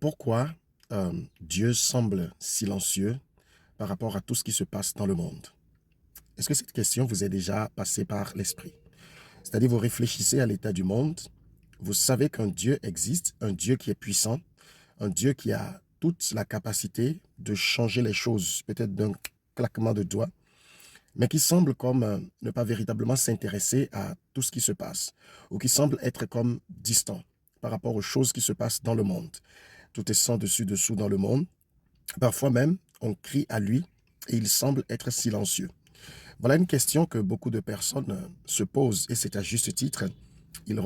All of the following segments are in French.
Pourquoi Dieu semble silencieux par rapport à tout ce qui se passe dans le monde? Est-ce que cette question vous est déjà passée par l'esprit? C'est-à-dire, vous réfléchissez à l'état du monde, vous savez qu'un Dieu existe, un Dieu qui est puissant, un Dieu qui a toute la capacité de changer les choses, peut-être d'un claquement de doigts, mais qui semble comme ne pas véritablement s'intéresser à tout ce qui se passe, ou qui semble être comme distant par rapport aux choses qui se passent dans le monde. Tout est sans dessus dessous dans le monde. Parfois même, on crie à lui et il semble être silencieux. Voilà une question que beaucoup de personnes se posent et c'est à juste titre. Les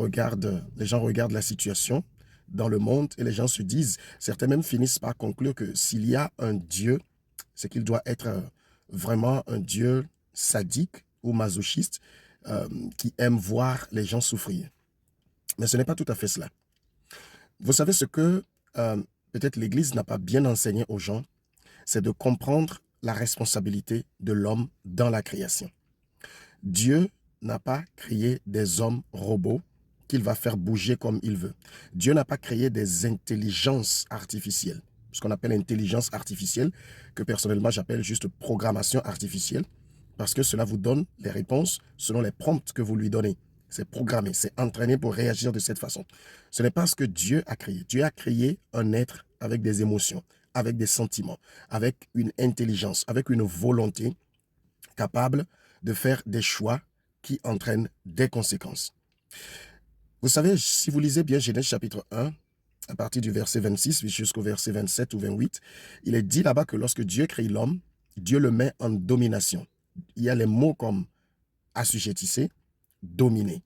gens regardent la situation dans le monde et les gens se disent, certains même finissent par conclure que s'il y a un Dieu, c'est qu'il doit être vraiment un Dieu sadique ou masochiste qui aime voir les gens souffrir. Mais ce n'est pas tout à fait cela. Vous savez ce que peut-être l'Église n'a pas bien enseigné aux gens, c'est de comprendre la responsabilité de l'homme dans la création. Dieu n'a pas créé des hommes robots qu'il va faire bouger comme il veut. Dieu n'a pas créé des intelligences artificielles. Ce qu'on appelle intelligence artificielle, que personnellement j'appelle juste programmation artificielle, parce que cela vous donne les réponses selon les prompts que vous lui donnez. C'est programmé, c'est entraîné pour réagir de cette façon. Ce n'est pas ce que Dieu a créé. Dieu a créé un être avec des émotions, avec des sentiments, avec une intelligence, avec une volonté capable de faire des choix qui entraînent des conséquences. Vous savez, si vous lisez bien Genèse chapitre 1, à partir du verset 26 jusqu'au verset 27 ou 28, il est dit là-bas que lorsque Dieu crée l'homme, Dieu le met en domination. Il y a les mots comme assujettissez, dominer.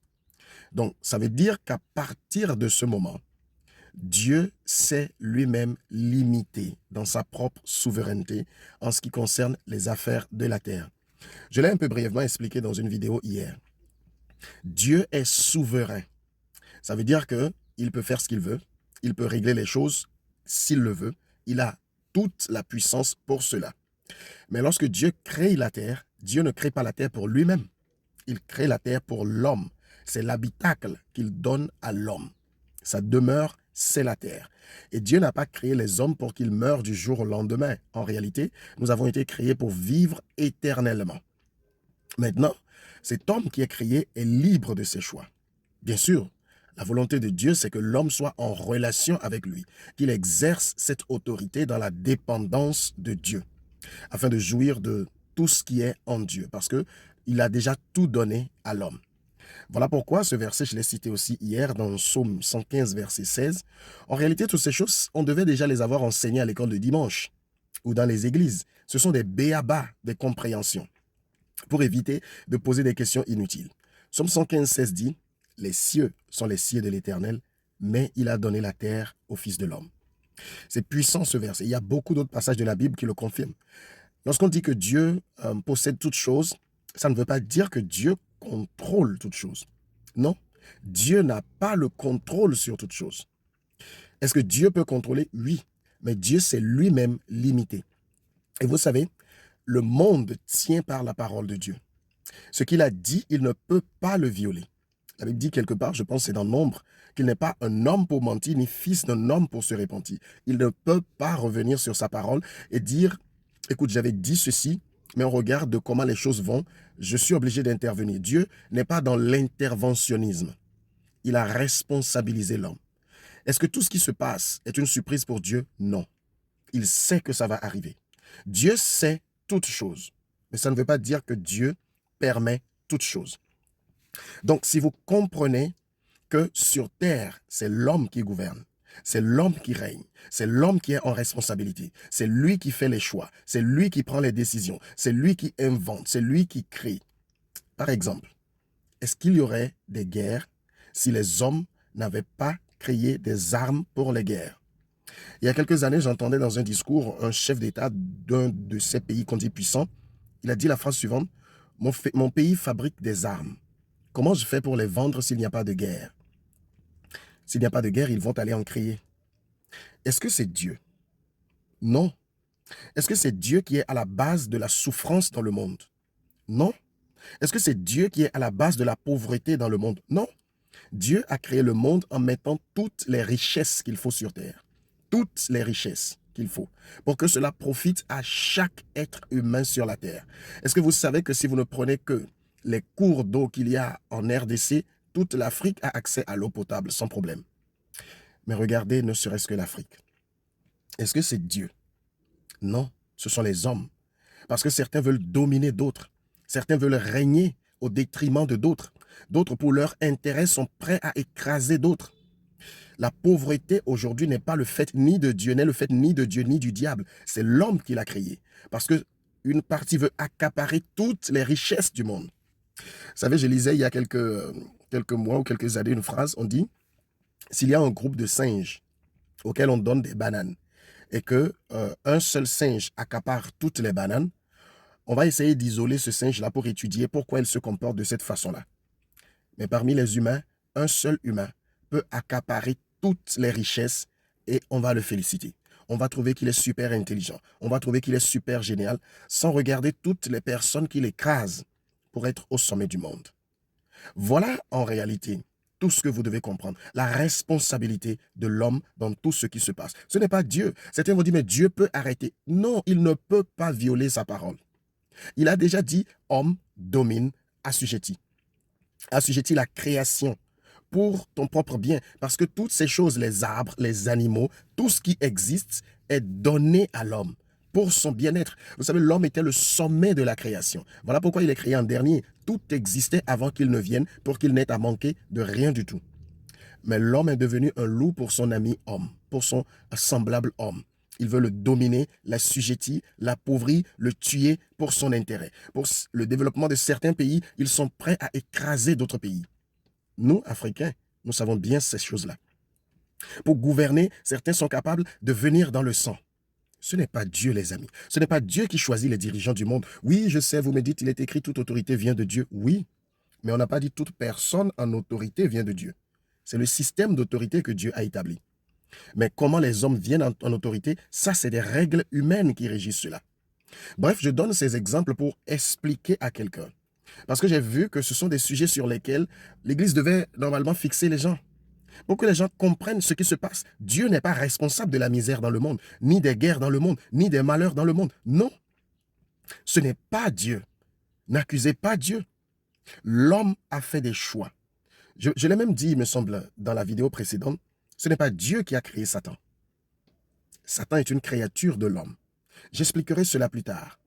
Donc, ça veut dire qu'à partir de ce moment, Dieu s'est lui-même limité dans sa propre souveraineté en ce qui concerne les affaires de la terre. Je l'ai un peu brièvement expliqué dans une vidéo hier. Dieu est souverain. Ça veut dire qu'il peut faire ce qu'il veut, il peut régler les choses s'il le veut, il a toute la puissance pour cela. Mais lorsque Dieu crée la terre, Dieu ne crée pas la terre pour lui-même, il crée la terre pour l'homme. C'est l'habitacle qu'il donne à l'homme. Sa demeure, c'est la terre. Et Dieu n'a pas créé les hommes pour qu'ils meurent du jour au lendemain. En réalité, nous avons été créés pour vivre éternellement. Maintenant, cet homme qui est créé est libre de ses choix. Bien sûr, la volonté de Dieu, c'est que l'homme soit en relation avec lui, qu'il exerce cette autorité dans la dépendance de Dieu, afin de jouir de tout ce qui est en Dieu, parce qu'il a déjà tout donné à l'homme. Voilà pourquoi ce verset, je l'ai cité aussi hier dans Psaume 115, verset 16. En réalité, toutes ces choses, on devait déjà les avoir enseignées à l'école de dimanche ou dans les églises. Ce sont des béabas des compréhensions pour éviter de poser des questions inutiles. Psaume 115, 16 dit, « Les cieux sont les cieux de l'Éternel, mais il a donné la terre au Fils de l'homme. » C'est puissant ce verset. Il y a beaucoup d'autres passages de la Bible qui le confirment. Lorsqu'on dit que Dieu possède toutes choses, ça ne veut pas dire que Dieu contrôle toutes choses. Non, Dieu n'a pas le contrôle sur toutes choses. Est-ce que Dieu peut contrôler? Oui, mais Dieu s'est lui-même limité. Et vous savez, le monde tient par la parole de Dieu. Ce qu'il a dit, il ne peut pas le violer. La Bible dit quelque part, je pense que c'est dans Nombre, qu'il n'est pas un homme pour mentir, ni fils d'un homme pour se repentir. Il ne peut pas revenir sur sa parole et dire, écoute, j'avais dit ceci, mais on regarde de comment les choses vont, je suis obligé d'intervenir. Dieu n'est pas dans l'interventionnisme. Il a responsabilisé l'homme. Est-ce que tout ce qui se passe est une surprise pour Dieu? Non. Il sait que ça va arriver. Dieu sait toutes choses, mais ça ne veut pas dire que Dieu permet toutes choses. Donc, si vous comprenez que sur terre, c'est l'homme qui gouverne, c'est l'homme qui règne, c'est l'homme qui est en responsabilité, c'est lui qui fait les choix, c'est lui qui prend les décisions, c'est lui qui invente, c'est lui qui crée. Par exemple, est-ce qu'il y aurait des guerres si les hommes n'avaient pas créé des armes pour les guerres? Il y a quelques années, j'entendais dans un discours un chef d'État d'un de ces pays qu'on dit puissants. Il a dit la phrase suivante, mon pays fabrique des armes. Comment je fais pour les vendre s'il n'y a pas de guerre? S'il n'y a pas de guerre, ils vont aller en créer. Est-ce que c'est Dieu? Non. Est-ce que c'est Dieu qui est à la base de la souffrance dans le monde? Non. Est-ce que c'est Dieu qui est à la base de la pauvreté dans le monde? Non. Dieu a créé le monde en mettant toutes les richesses qu'il faut sur terre. toutes les richesses qu'il faut pour que cela profite à chaque être humain sur la terre. Est-ce que vous savez que si vous ne prenez que les cours d'eau qu'il y a en RDC, toute l'Afrique a accès à l'eau potable sans problème? Mais regardez, ne serait-ce que l'Afrique. Est-ce que c'est Dieu? Non, ce sont les hommes. Parce que certains veulent dominer d'autres. Certains veulent régner au détriment de d'autres. D'autres, pour leur intérêt, sont prêts à écraser d'autres. La pauvreté aujourd'hui n'est pas le fait ni de Dieu, n'est le fait ni de Dieu ni du diable. C'est l'homme qui l'a créé. Parce que une partie veut accaparer toutes les richesses du monde. Vous savez, je lisais il y a quelques mois ou quelques années une phrase, on dit, s'il y a un groupe de singes auquel on donne des bananes et que un seul singe accapare toutes les bananes, on va essayer d'isoler ce singe-là pour étudier pourquoi il se comporte de cette façon-là. Mais parmi les humains, un seul humain peut accaparer toutes les richesses et on va le féliciter. On va trouver qu'il est super intelligent. On va trouver qu'il est super génial sans regarder toutes les personnes qui l'écrasent pour être au sommet du monde. Voilà en réalité tout ce que vous devez comprendre. La responsabilité de l'homme dans tout ce qui se passe. Ce n'est pas Dieu. Certains vont dire, mais Dieu peut arrêter. Non, il ne peut pas violer sa parole. Il a déjà dit, homme domine, assujetti. Assujetti la création pour ton propre bien. Parce que toutes ces choses, les arbres, les animaux, tout ce qui existe est donné à l'homme pour son bien-être. Vous savez, l'homme était le sommet de la création. Voilà pourquoi il est créé en dernier. Tout existait avant qu'il ne vienne pour qu'il n'ait à manquer de rien du tout. Mais l'homme est devenu un loup pour son ami homme, pour son semblable homme. Il veut le dominer, l'assujettir, l'appauvrir, le tuer pour son intérêt. Pour le développement de certains pays, ils sont prêts à écraser d'autres pays. Nous, Africains, nous savons bien ces choses-là. Pour gouverner, certains sont capables de venir dans le sang. Ce n'est pas Dieu, les amis. Ce n'est pas Dieu qui choisit les dirigeants du monde. Oui, je sais, vous me dites, il est écrit, toute autorité vient de Dieu. Oui, mais on n'a pas dit toute personne en autorité vient de Dieu. C'est le système d'autorité que Dieu a établi. Mais comment les hommes viennent en autorité, ça, c'est des règles humaines qui régissent cela. Bref, je donne ces exemples pour expliquer à quelqu'un. Parce que j'ai vu que ce sont des sujets sur lesquels l'Église devait normalement fixer les gens. Pour que les gens comprennent ce qui se passe. Dieu n'est pas responsable de la misère dans le monde, ni des guerres dans le monde, ni des malheurs dans le monde. Non, ce n'est pas Dieu. N'accusez pas Dieu. L'homme a fait des choix. Je l'ai même dit, il me semble, dans la vidéo précédente, ce n'est pas Dieu qui a créé Satan. Satan est une créature de l'homme. J'expliquerai cela plus tard.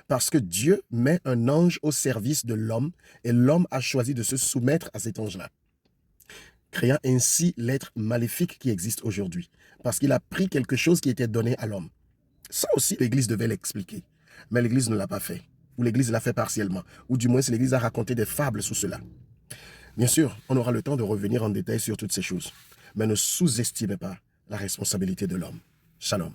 Parce que Dieu met un ange au service de l'homme et l'homme a choisi de se soumettre à cet ange-là, créant ainsi l'être maléfique qui existe aujourd'hui. Parce qu'il a pris quelque chose qui était donné à l'homme. Ça aussi, l'Église devait l'expliquer. Mais l'Église ne l'a pas fait. Ou l'Église l'a fait partiellement. Ou du moins, l'Église a raconté des fables sur cela. Bien sûr, on aura le temps de revenir en détail sur toutes ces choses. Mais ne sous-estimez pas la responsabilité de l'homme. Shalom.